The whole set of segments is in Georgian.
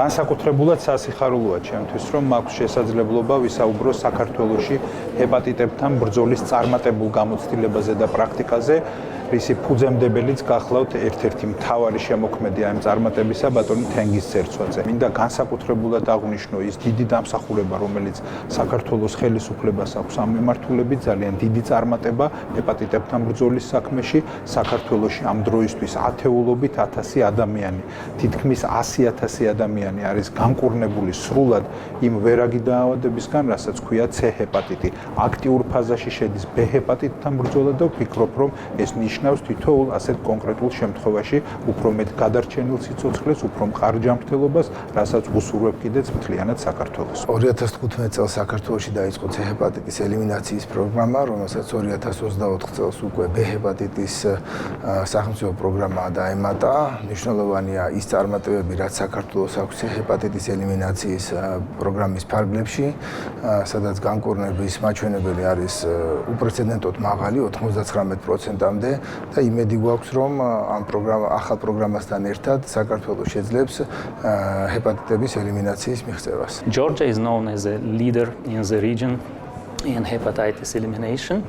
განსაკუთრებულად სასიხარულოა ჩემთვის, რომ მაქვს შესაძლებლობა ვისაუბრო საქართველოში ჰეპატიტებთან ბრძოლის წარმატებულ გამოცდილებაზე და პრაქტიკაზე, რისი ფუძემდებელიც გახლავთ ერთ-ერთი მთავარი შემოქმედი ამ წარმატებისა ბატონი თენგიზ სერცვაძე. მინდა განსაკუთრებულად აღვნიშნო ის დიდი დამსახურება, რომელიც საქართველოს ხელისუფლებას აქვს ამ მიმართულებით, ძალიან დიდი წარმატება ჰეპატიტებთან ბრძოლის საქმეში. საქართველოში ამ დროისთვის ათეულობით 1000 ადამიანი, თითქმის 100,000 ადამიანი არის განკურნებული სრულად იმ ვერაგი დაავადებისგან, რასაც ქვია C ჰეპატიტი. აქტიურ ფაზაში შედის B ჰეპატიტთან ბრძოლა და ვფიქრობ, რომ ეს ნიშნავს თითოეულ ასეთ კონკრეტულ შემთხვევაში უფრო მეტ გადარჩენილ სიცოცხლეს, უფრო მყარ ჯანმრთელობას, რასაც უსურვებ კიდეც მთლიანად საქართველოს. 2015 წელს საქართველოში დაიწყო C ჰეპატიტის ელიმინაციის პროგრამა, რომელსაც 2024 წელს უკვე B ჰეპატიტის სახელმწიფო პროგრამა დაემატა. მნიშვნელოვანია ის წარმატებები, რაც საქართველოს აქვს C ჰეპატიტის ელიმინაციის პროგრამის ფარგლებში, სადაც განკურნების მაჩვენებელი არის უპრეცედენტოდ მაღალი 99%-მდე და იმედი გვაქვს, რომ ამ ახალ პროგრამასთან ერთად საქართველოს შეძლებს ჰეპატიტების ელიმინაციის მიღწევას. Georgia is known as a leader in the region in hepatitis elimination,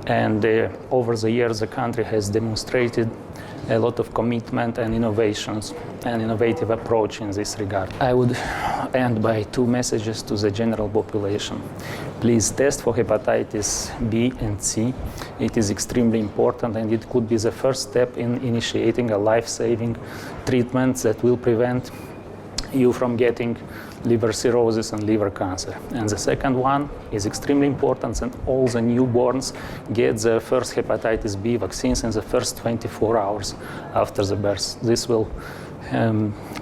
and over the years the country has demonstrated a lot of commitment and innovations and innovative approach in this regard. I would end by two messages to the general population. Please test for hepatitis B and C. It is extremely important and it could be the first step in initiating a life-saving treatment that will prevent you from getting liver cirrhosis and liver cancer. And the second one is extremely important, that all the newborns get the first hepatitis B vaccines in the first 24 hours after the birth. This will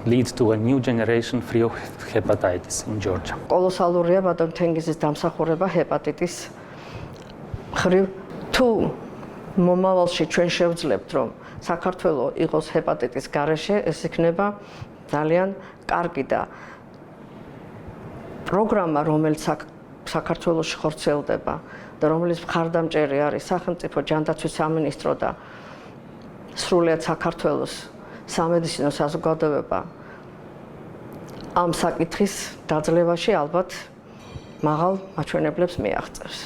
lead to a new generation free of hepatitis in Georgia. კოლოსალურია ბატონ თენგიზის დამსახურება ჰეპატიტის ხრივ. თუ მომავალში ჩვენ შევძლებთ, რომ საქართველოს იყოს ჰეპატიტის გარეშე, ეს იქნება ძალიან კარგი და პროგრამა, რომელიც საქართველოში ხორციელდება და რომელიც მხარდამჭერი არის სახელმწიფო ჯანდაცვის სამინისტრო და სრულიად საქართველოს სამედიცინო საზოგადოება, ამ საკითხის დაძლევაში ალბათ მაღალ მაჩვენებლებს მიაღწევს.